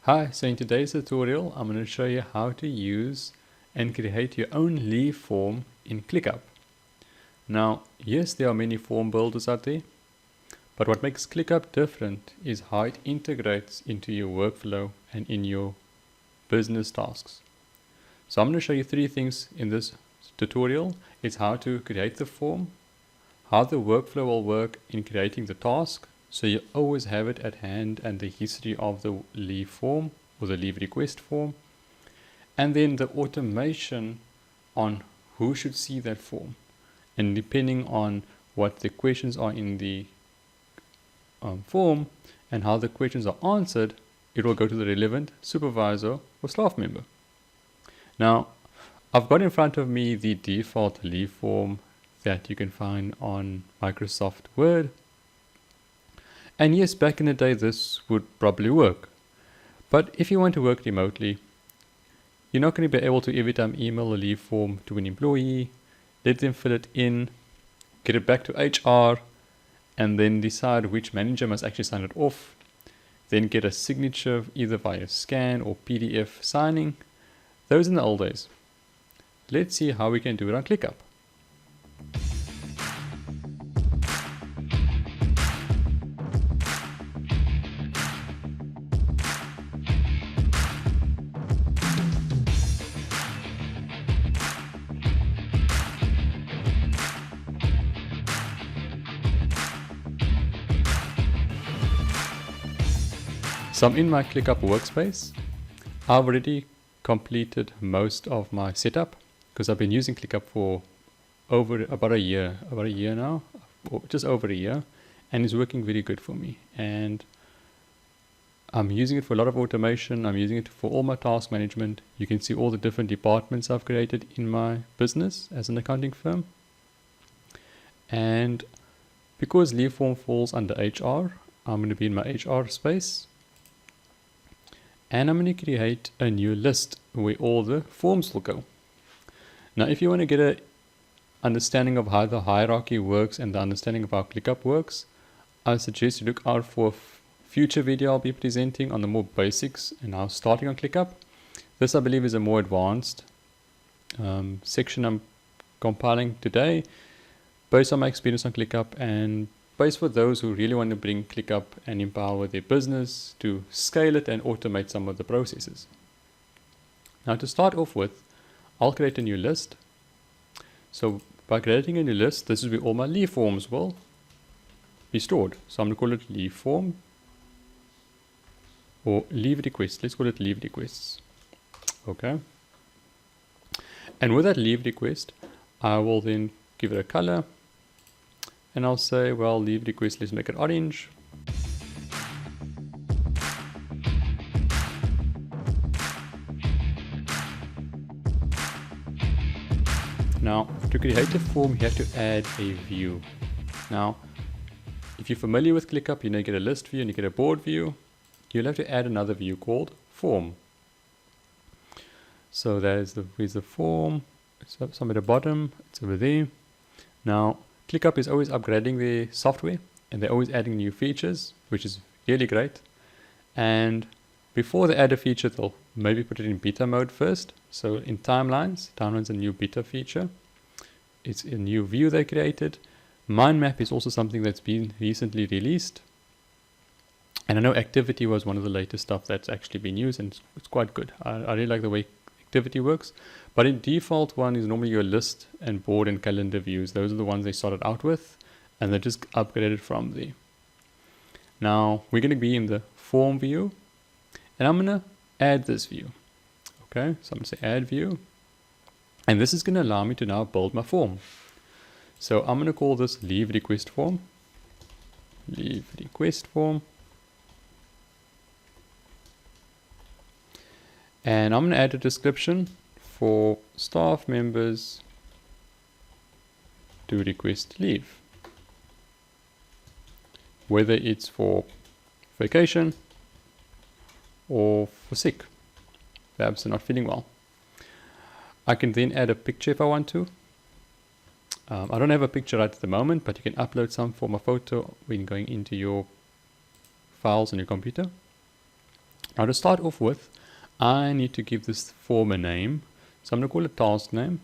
Hi, so in today's tutorial, I'm going to show you how to use and create your own leave form in ClickUp. Now, yes, there are many form builders out there, but what makes ClickUp different is how it integrates into your workflow and in your business tasks. So I'm going to show you three things in this tutorial. It's how to create the form, how the workflow will work in creating the task, so you always have it at hand and the history of the leave form or the leave request form, and then the automation on who should see that form. And depending on what the questions are in the form and how the questions are answered, it will go to the relevant supervisor or staff member. Now, I've got in front of me the default leave form that you can find on Microsoft Word. And yes, back in the day, this would probably work. But if you want to work remotely, you're not going to be able to every time email a leave form to an employee, let them fill it in, get it back to HR, and then decide which manager must actually sign it off, then get a signature either via scan or PDF signing. Those in the old days. Let's see how we can do it on ClickUp. So I'm in my ClickUp workspace. I've already completed most of my setup because I've been using ClickUp for about a year now, or just over a year, and it's working very good for me. And I'm using it for a lot of automation. I'm using it for all my task management. You can see all the different departments I've created in my business as an accounting firm. And because leave form falls under HR, I'm going to be in my HR space. And I'm going to create a new list where all the forms will go. Now, if you want to get an understanding of how the hierarchy works and the understanding of how ClickUp works, I suggest you look out for a future video I'll be presenting on the more basics and how starting on ClickUp. This, I believe, is a more advanced section I'm compiling today based on my experience on ClickUp and based for those who really want to bring ClickUp and empower their business to scale it and automate some of the processes. Now, to start off with, I'll create a new list. So by creating a new list, this is where all my leave forms will be stored. So I'm going to call it leave form or leave request. Let's call it leave requests. Okay. And with that leave request, I will then give it a color. And I'll say, well, leave request, let's make it orange. Now, to create a form, you have to add a view. Now, if you're familiar with ClickUp, you get a list view and you get a board view. You'll have to add another view called form. So there's the form. It's up some at the bottom. It's over there. Now, ClickUp is always upgrading their software and they're always adding new features, which is really great. And before they add a feature, they'll maybe put it in beta mode first. So in timelines a new beta feature. It's a new view they created. Mind map is also something that's been recently released. And I know activity was one of the latest stuff that's actually been used and it's quite good. I really like the way activity works. But in default one is normally your list and board and calendar views. Those are the ones they started out with and they're just upgraded from there. Now we're going to be in the form view and I'm going to add this view. Okay, so I'm going to say add view and this is going to allow me to now build my form. So I'm going to call this leave request form. Leave request form. And I'm going to add a description for staff members to request leave, whether it's for vacation or for sick, perhaps they're not feeling well. I can then add a picture if I want to. I don't have a picture right at the moment, but you can upload some form of photo when going into your files on your computer. Now to start off with, I need to give this form a name. So I'm going to call it task name.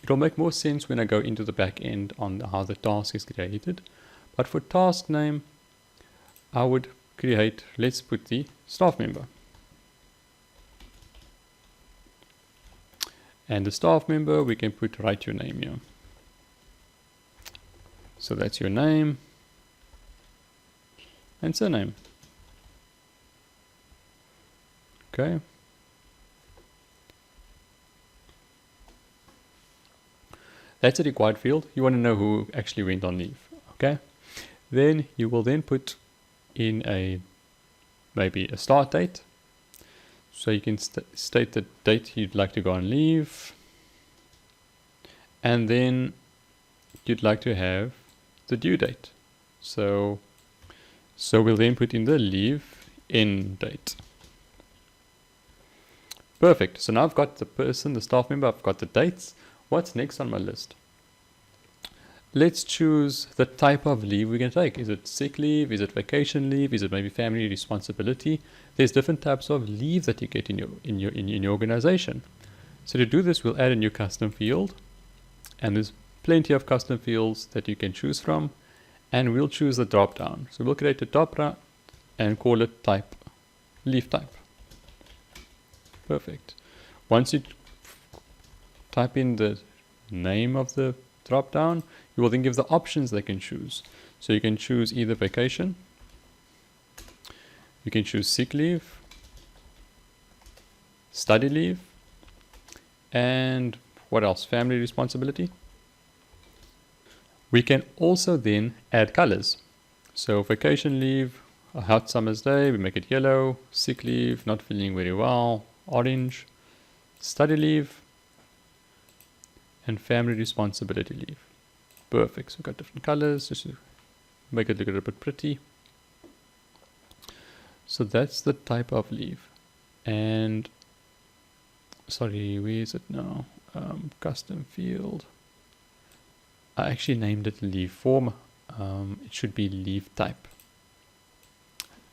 It'll make more sense when I go into the back end on how the task is created. But for task name, I would create, let's put the staff member. And the staff member, we can write your name here. So that's your name and surname. Okay. That's a required field. You want to know who actually went on leave. Okay. Then you will then put in maybe a start date. So you can state the date you'd like to go on leave. And then you'd like to have the due date. So we'll then put in the leave end date. Perfect. So now I've got the person, the staff member, I've got the dates. What's next on my list? Let's choose the type of leave we're going to take. Is it sick leave? Is it vacation leave? Is it maybe family responsibility? There's different types of leave that you get in your organization. So to do this, we'll add a new custom field, and there's plenty of custom fields that you can choose from, and we'll choose the drop down. So we'll create a drop down and call it type, leave type. Perfect. Once you type in the name of the drop down, you will then give the options they can choose. So you can choose either vacation, you can choose sick leave, study leave, and what else? Family responsibility. We can also then add colors. So vacation leave, a hot summer's day, we make it yellow. Sick leave, not feeling very well, orange. Study leave, and family responsibility leave. Perfect. So we've got different colors just to make it look a little bit pretty. So that's the type of leave. And sorry, where is it now? Custom field. I actually named it leave form. It should be leave type.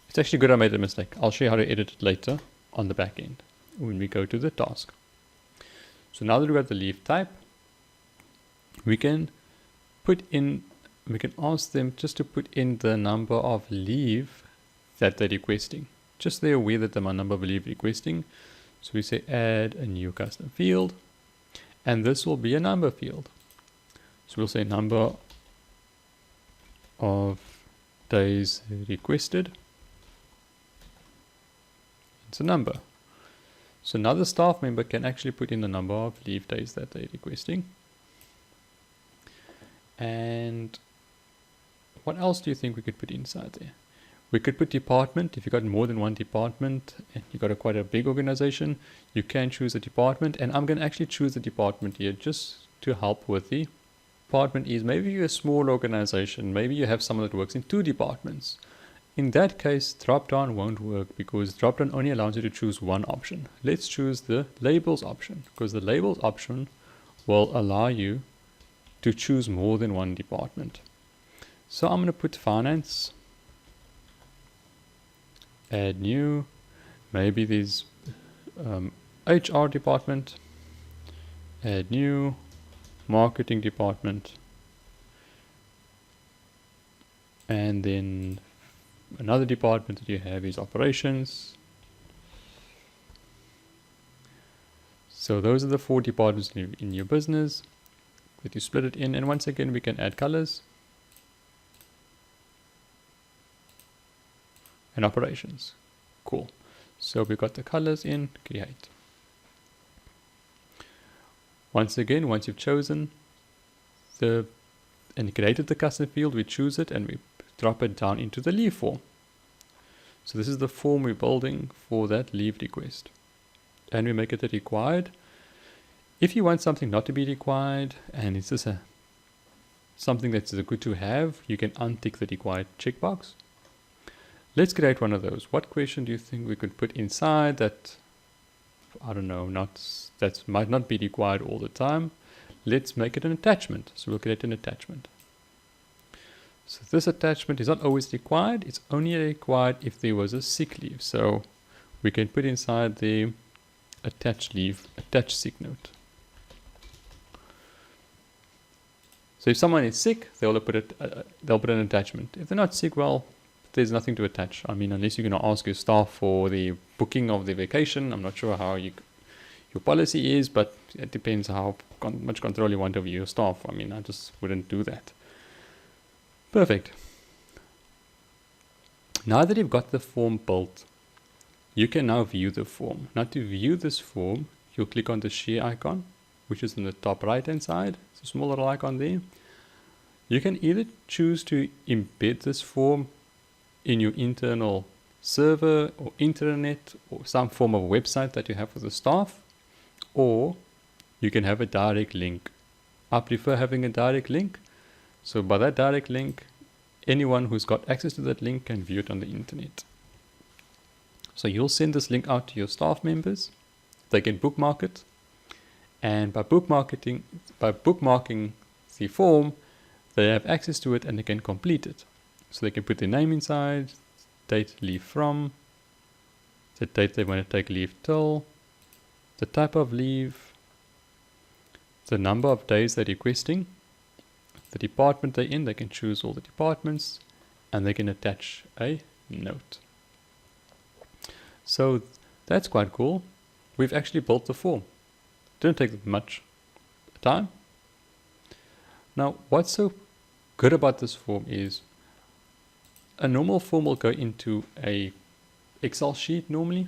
It's actually good I made a mistake. I'll show you how to edit it later on the back end when we go to the task. So now that we've got the leave type, we can ask them just to put in the number of leave that they're requesting. Just they're aware that the number of leave requesting. So we say add a new custom field, and this will be a number field. So we'll say number of days requested. It's a number. So now the staff member can actually put in the number of leave days that they're requesting. And what else do you think we could put inside there? We could put department. If you've got more than one department and you've got quite a big organization, you can choose a department. And I'm going to actually choose the department here just to help with the department is maybe you're a small organization. Maybe you have someone that works in 2 departments. In that case, drop-down won't work because drop-down only allows you to choose one option. Let's choose the labels option because the labels option will allow you to choose more than one department. So I'm going to put finance, add new, maybe there's HR department, add new, marketing department, and then another department that you have is operations. So those are the 4 departments in your business that you split it in. And once again, we can add colors and operations. Cool. So we've got the colors in, create. Once again, once you've chosen and created the custom field, we choose it and we drop it down into the leave form. So this is the form we're building for that leave request. And we make it a required. If you want something not to be required and it's just something that's good to have, you can untick the required checkbox. Let's create one of those. What question do you think we could put inside that, I don't know, that might not be required all the time? Let's make it an attachment. So we'll create an attachment. So this attachment is not always required. It's only required if there was a sick leave. So we can put inside the attach sick note. So if someone is sick, they'll put an attachment. If they're not sick, well, there's nothing to attach. I mean, unless you're going to ask your staff for the booking of the vacation. I'm not sure how your policy is, but it depends how much control you want over your staff. I mean, I just wouldn't do that. Perfect. Now that you've got the form built, you can now view the form. Now to view this form, you'll click on the share icon, which is in the top right hand side. It's a small little icon there. You can either choose to embed this form in your internal server or intranet or some form of website that you have for the staff, or you can have a direct link. I prefer having a direct link. So by that direct link, anyone who's got access to that link can view it on the internet. So you'll send this link out to your staff members. They can bookmark it. And by bookmarking the form, they have access to it and they can complete it. So they can put their name inside, date leave from, the date they want to take leave till, the type of leave, the number of days they're requesting, the department they're in, they can choose all the departments, and they can attach a note. So that's quite cool. We've actually built the form. Didn't take much time. Now, what's so good about this form is a normal form will go into a Excel sheet normally,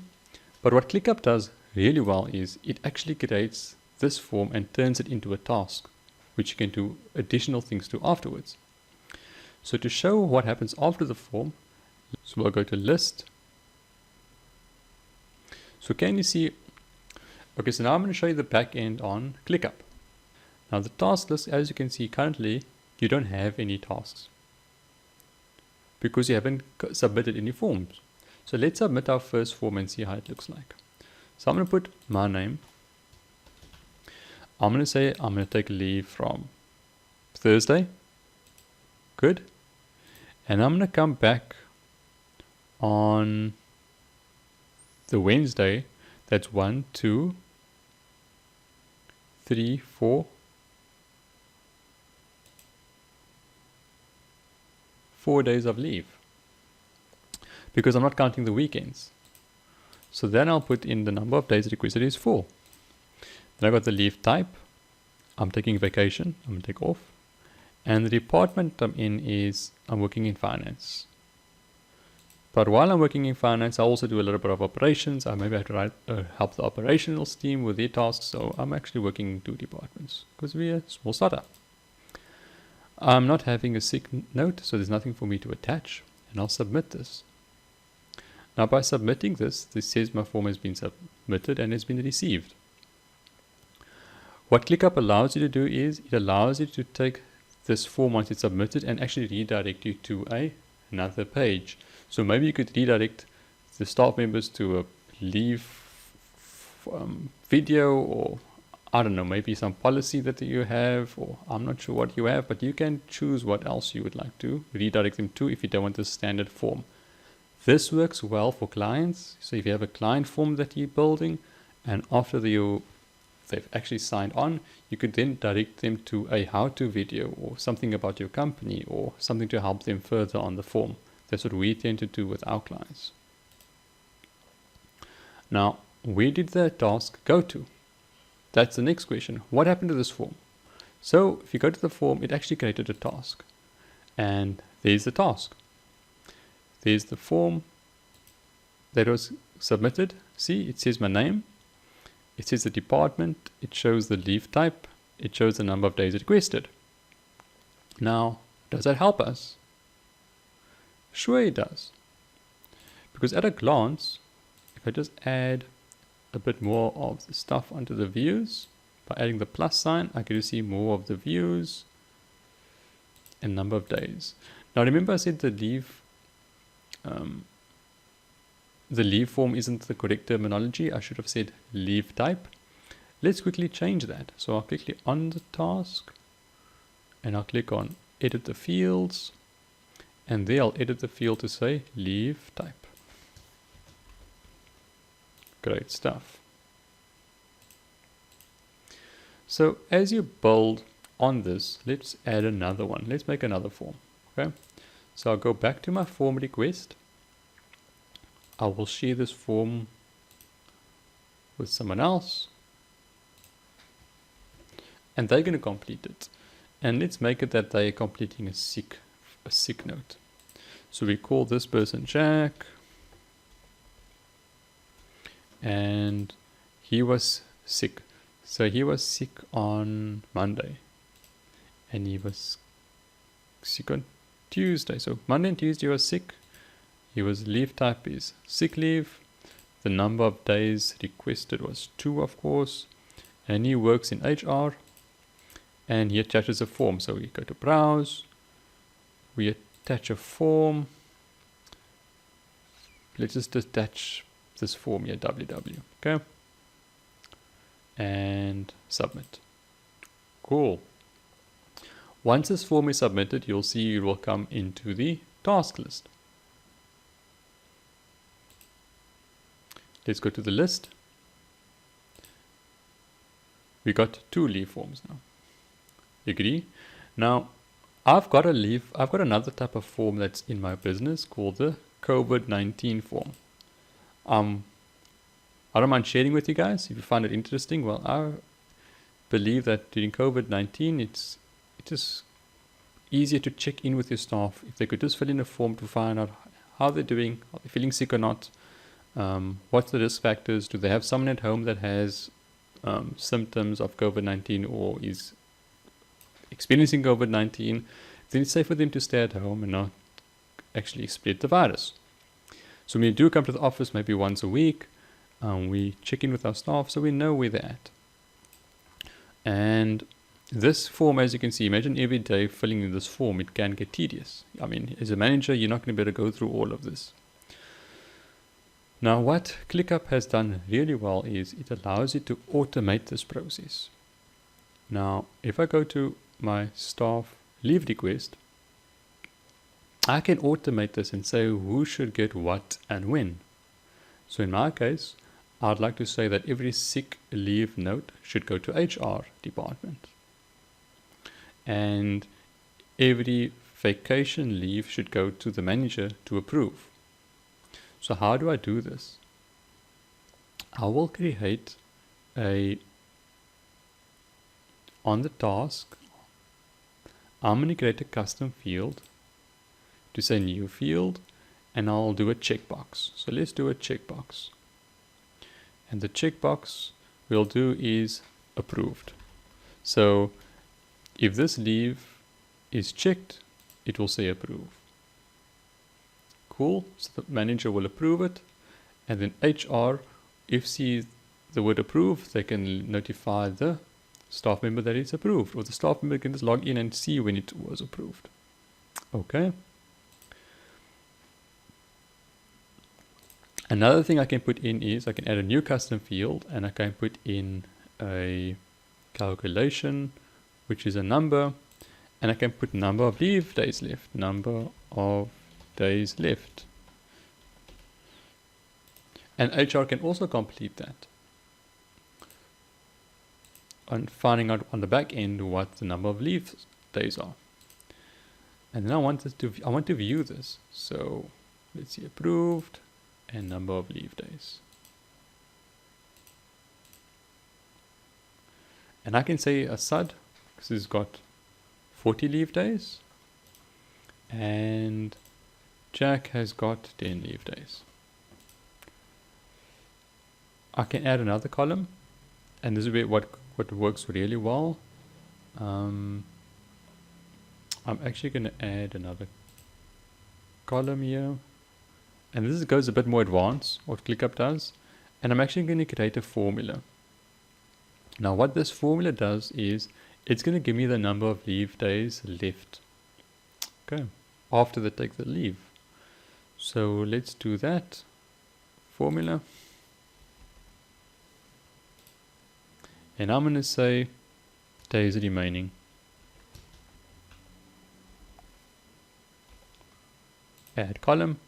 but what ClickUp does really well is it actually creates this form and turns it into a task, which you can do additional things to afterwards. So to show what happens after the form, so we'll go to list. So can you see, okay, so now I'm going to show you the back end on ClickUp. Now the task list, as you can see currently, you don't have any tasks because you haven't submitted any forms. So let's submit our first form and see how it looks like. So I'm going to put my name. I'm going to say I'm going to take leave from Thursday. Good. And I'm going to come back on the Wednesday. That's 1, 2, 3, 4, 4 days of leave because I'm not counting the weekends. So then I'll put in the number of days requested is 4. Then I got the leave type. I'm taking vacation. I'm going to take off. And the department I'm in is I'm working in finance. But while I'm working in finance, I also do a little bit of operations. I maybe have to help the operational team with their tasks. So I'm actually working in 2 departments because we're a small startup. I'm not having a sick note, so there's nothing for me to attach. And I'll submit this. Now by submitting this says my form has been submitted and has been received. What ClickUp allows you to do is it allows you to take this form once it's submitted and actually redirect you to another page. So maybe you could redirect the staff members to a leave video, or I don't know, maybe some policy that you have, or I'm not sure what you have, but you can choose what else you would like to redirect them to if you don't want the standard form. This works well for clients. So if you have a client form that you're building and after they've actually signed on, you could then direct them to a how-to video or something about your company or something to help them further on the form. That's what we tend to do with our clients. Now, where did the task go to? That's the next question. What happened to this form? So if you go to the form, it actually created a task. And there's the task. There's the form that was submitted. See, it says my name. It says the department. It shows the leave type. It shows the number of days requested. Now, does that help us? Sure it does. Because at a glance, if I just add a bit more of the stuff onto the views, by adding the plus sign, I get to see more of the views and number of days. Now remember I said the leave form isn't the correct terminology. I should have said leave type. Let's quickly change that. So I'll click on the task and I'll click on edit the fields, and there I'll edit the field to say leave type. Great stuff. So as you build on this, let's add another one. Let's make another form. Okay. So I'll go back to my form request. I will share this form with someone else, and they're going to complete it. And let's make it that they're completing a sick note. So we call this person Jack, and he was sick. So he was sick on Monday, and he was sick on Tuesday. So Monday and Tuesday he was sick. He was leave type is sick leave. The number of days requested was 2, of course, and he works in HR, and he attaches a form. So we go to browse, we attach a form. Let's just attach this form here, www, okay, and submit. Cool. Once this form is submitted, you'll see it will come into the task list. Let's go to the list. We got 2 leave forms now. Agree? Now, I've got another type of form that's in my business called the COVID-19 form. I don't mind sharing with you guys if you find it interesting. Well, I believe that during COVID-19, it's just easier to check in with your staff if they could just fill in a form to find out how they're doing, are they feeling sick or not. What's the risk factors? Do they have someone at home that has symptoms of COVID-19 or is experiencing COVID-19? Then it's safe for them to stay at home and not actually spread the virus. So when we do come to the office maybe once a week, we check in with our staff so we know where they're at. And this form, as you can see, imagine every day filling in this form, it can get tedious. I mean, as a manager, you're not going to be able to go through all of this. Now, what ClickUp has done really well is it allows you to automate this process. Now, if I go to my staff leave request, I can automate this and say who should get what and when. So in my case, I'd like to say that every sick leave note should go to HR department. And every vacation leave should go to the manager to approve. So how do I do this? I will create on the task, I'm going to create a custom field to say new field, and I'll do a checkbox. So let's do a checkbox. And the checkbox we'll do is approved. So if this leave is checked, it will say approve. Cool. So the manager will approve it, and then HR, if sees the word approve, they can notify the staff member that it's approved, or the staff member can just log in and see when it was approved. Okay. Another thing I can put in is I can add a new custom field, and I can put in a calculation, which is a number, and I can put number of leave days left, number of days left. And HR can also complete that on finding out on the back end what the number of leave days are. And then I want to view this. So let's see, approved and number of leave days. And I can say Asad, because he's got 40 leave days, and Jack has got 10 leave days. I can add another column, and this is where what works really well. I'm actually going to add another column here, and this goes a bit more advanced, what ClickUp does, and I'm actually going to create a formula. Now what this formula does is it's going to give me the number of leave days left, okay, after they take the leave. So let's do that formula, and I'm going to say days remaining. Add column.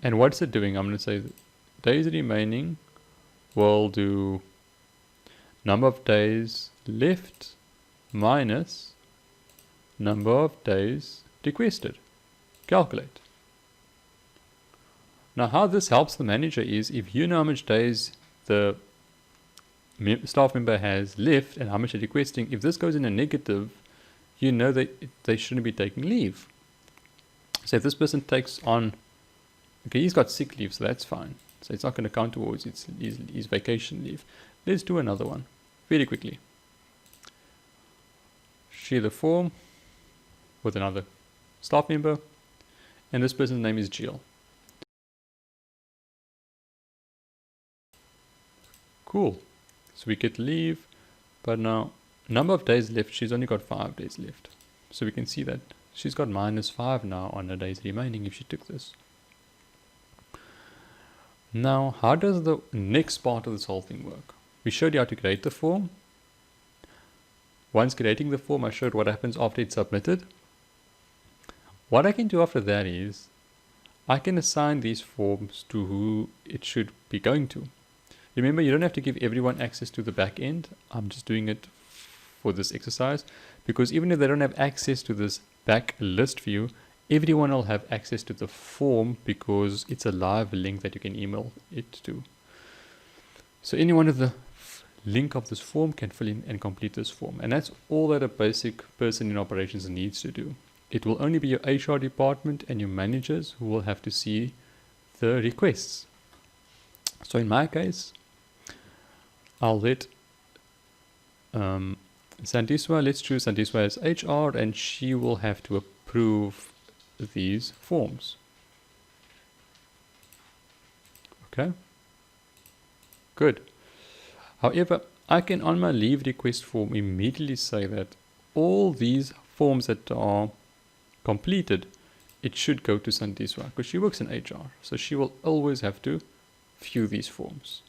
And what's it doing? I'm going to say days remaining will do number of days left minus number of days requested. Calculate. Now how this helps the manager is if you know how much days the staff member has left and how much they're requesting, if this goes in a negative, you know that they shouldn't be taking leave. So if this person takes on, okay, he's got sick leave, so that's fine. So it's not going to count towards his vacation leave. Let's do another one very quickly. Share the form with another staff member, and this person's name is Jill. Cool. So we get leave, but now number of days left, she's only got 5 days left. So we can see that she's got -5 now on the days remaining if she took this. Now, how does the next part of this whole thing work? We showed you how to create the form. Once creating the form, I showed what happens after it's submitted. What I can do after that is, I can assign these forms to who it should be going to. Remember, you don't have to give everyone access to the back end. I'm just doing it for this exercise, because even if they don't have access to this back list view, everyone will have access to the form because it's a live link that you can email it to. So anyone with the link of this form can fill in and complete this form. And that's all that a basic person in operations needs to do. It will only be your HR department and your managers who will have to see the requests. So in my case, I'll let Sandiswa, let's choose Sandiswa as HR, and she will have to approve these forms. Okay, good. However, I can on my leave request form immediately say that all these forms that are completed, it should go to Sandiswa because she works in HR, so she will always have to view these forms.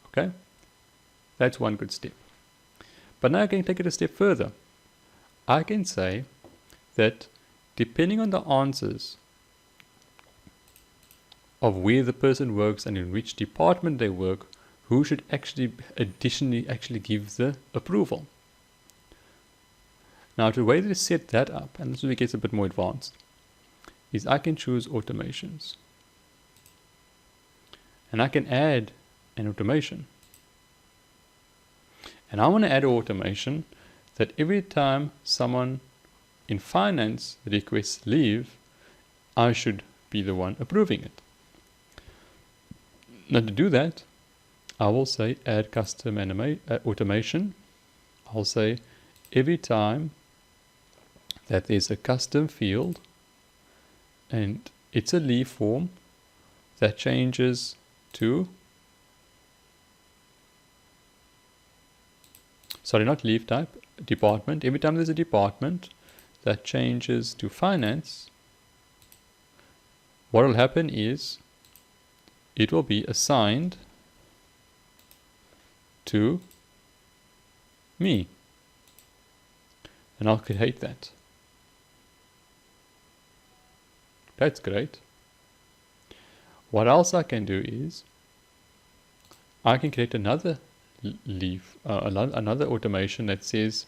Okay, that's one good step. But now I can take it a step further. I can say that depending on the answers of where the person works and in which department they work, who should actually additionally give the approval. Now the way to set that up, and this is where it gets a bit more advanced, is I can choose automations. And I can add an automation. And I want to add an automation that every time someone in finance requests leave, I should be the one approving it. Now to do that, I will say add custom automation. I'll say every time that there's a custom field and it's a leave form that changes to, sorry, not leave type, department. Every time there's a department that changes to finance, what will happen is it will be assigned to me. And I'll create that. That's great. What else I can do is I can create another leave, another automation that says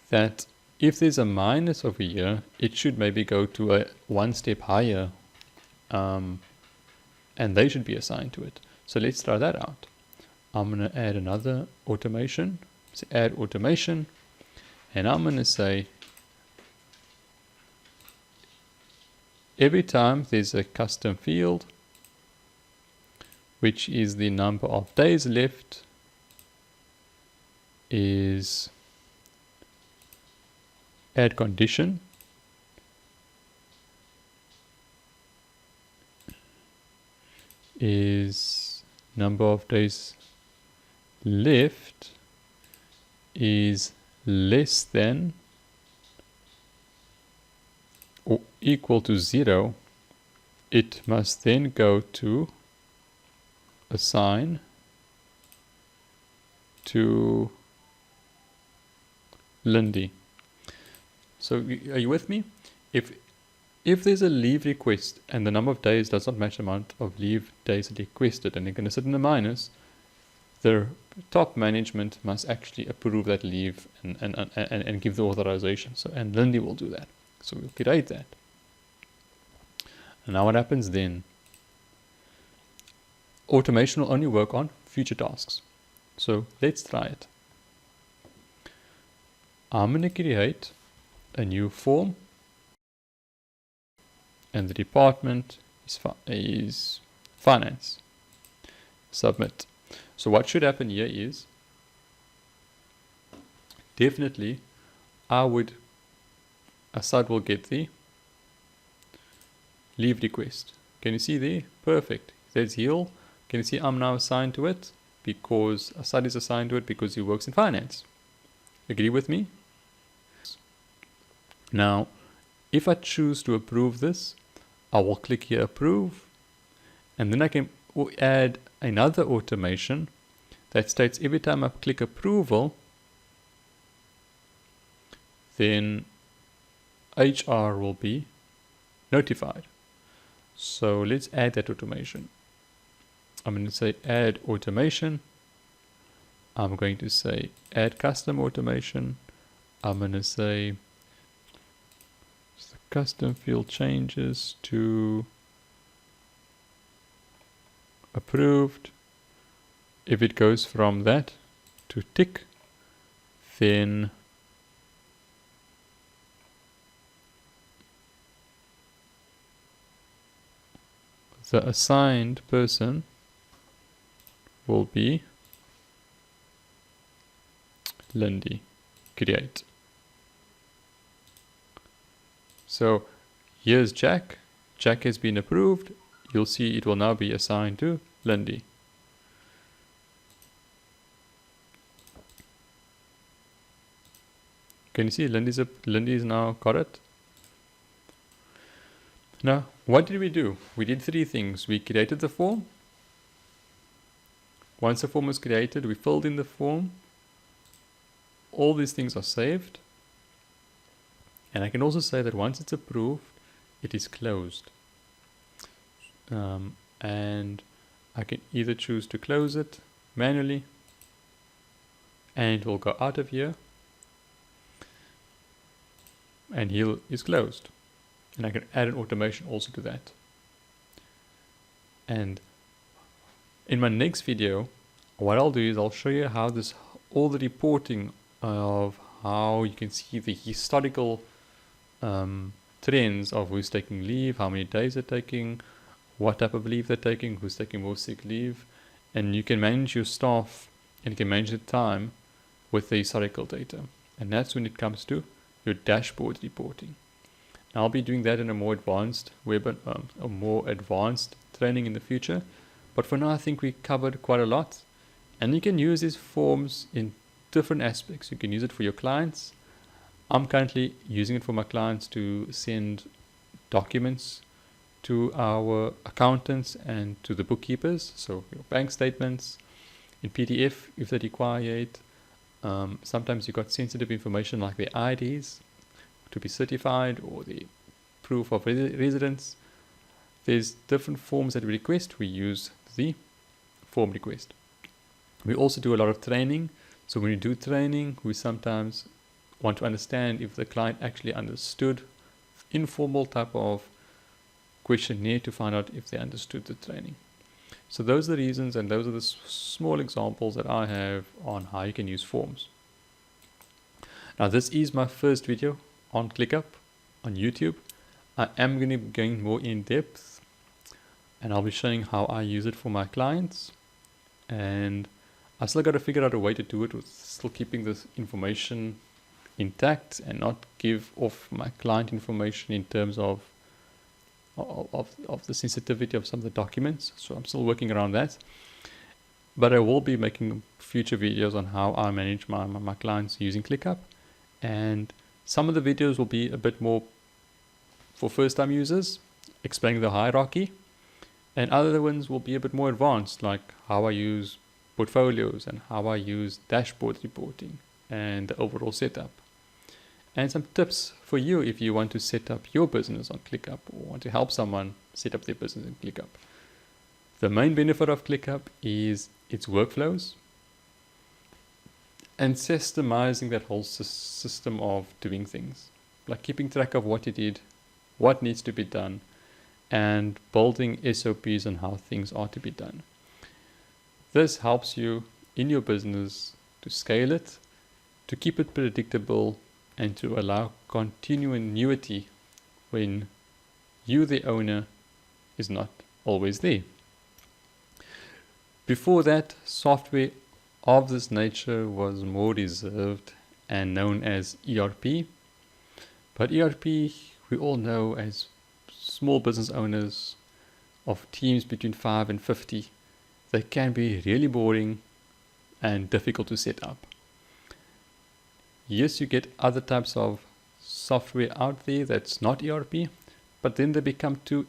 that if there's a minus over here, it should maybe go to a one step higher, and they should be assigned to it. So let's try that out. I'm going to add another automation. So add automation, and I'm going to say every time there's a custom field, which is the number of days left, is add condition, is number of days left is less than or equal to 0, it must then go to assign to Lindy. So are you with me? If if there's a leave request and the number of days does not match the amount of leave days requested and they're going to sit in the minus, the top management must actually approve that leave and give the authorization. So, and Lindy will do that. So we'll create that. And now what happens then? Automation will only work on future tasks. So let's try it. I'm going to create a new form, and the department is finance. Submit. So what should happen here is, definitely Assad will get the leave request. Can you see there? Perfect. There's Heal. Can you see I'm now assigned to it? Because Assad is assigned to it because he works in finance. Agree with me? Now, if I choose to approve this, I will click here approve, and then I can add another automation that states every time I click approval, then HR will be notified. So let's add that automation. I'm going to say add automation. I'm going to say add custom automation. I'm going to say the custom field changes to approved. If it goes from that to tick, then the assigned person will be Lindy. Create. So here's Jack. Jack has been approved. You'll see it will now be assigned to Lindy. Can you see Lindy's now got it? Now, what did we do? We did three things. We created the form. Once the form was created, we filled in the form. All these things are saved. And I can also say that once it's approved, it is closed. And I can either choose to close it manually, and it will go out of here, and Heal is closed. And I can add an automation also to that. And in my next video, what I'll do is I'll show you how all the reporting of how you can see the historical trends of who's taking leave, how many days they're taking, what type of leave they're taking, who's taking more sick leave, and you can manage your staff and you can manage the time with the historical data. And that's when it comes to your dashboard reporting. Now, I'll be doing that in a more advanced training in the future, but for now I think we covered quite a lot. And you can use these forms in different aspects. You can use it for your clients. I'm currently using it for my clients to send documents to our accountants and to the bookkeepers. So your bank statements in PDF if they require it. Sometimes you've got sensitive information like the IDs to be certified or the proof of residence. There's different forms that we request. We use the form request. We also do a lot of training. So when we do training, we sometimes want to understand if the client actually understood informal type of questionnaire to find out if they understood the training. So those are the reasons, and those are the small examples that I have on how you can use forms. Now, this is my first video on ClickUp on YouTube. I am going to be going more in depth, and I'll be showing how I use it for my clients. And I still got to figure out a way to do it with still keeping this information intact and not give off my client information in terms of the sensitivity of some of the documents. So I'm still working around that. But I will be making future videos on how I manage my clients using ClickUp. And some of the videos will be a bit more for first-time users, explaining the hierarchy. And other ones will be a bit more advanced, like how I use portfolios and how I use dashboard reporting and the overall setup. and some tips for you if you want to set up your business on ClickUp or want to help someone set up their business in ClickUp. The main benefit of ClickUp is its workflows and systemizing that whole system of doing things, like keeping track of what you did, what needs to be done, and building SOPs on how things are to be done. This helps you in your business to scale it, to keep it predictable, and to allow continuity when you, the owner, is not always there. Before that, software of this nature was more reserved and known as ERP. But ERP, we all know as small business owners of teams between 5 and 50, they can be really boring and difficult to set up. Yes, you get other types of software out there that's not ERP, but then they become too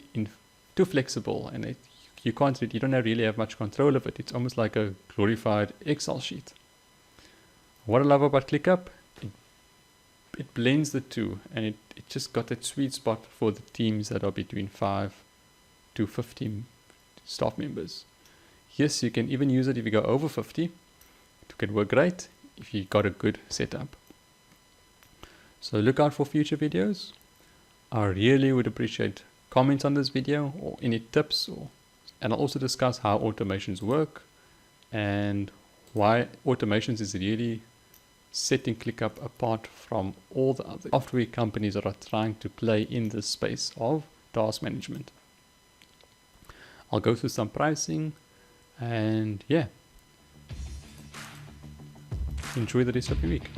flexible, and you don't really have much control of it. It's almost like a glorified Excel sheet. What I love about ClickUp, it blends the two, and it just got that sweet spot for the teams that are between 5 to 15 staff members. Yes, you can even use it if you go over 50. It can work great if you got a good setup. So look out for future videos. I really would appreciate comments on this video or any tips, and I'll also discuss how automations work and why automations is really setting ClickUp apart from all the other software companies that are trying to play in this space of task management. I'll go through some pricing, and yeah, enjoy the rest of your week.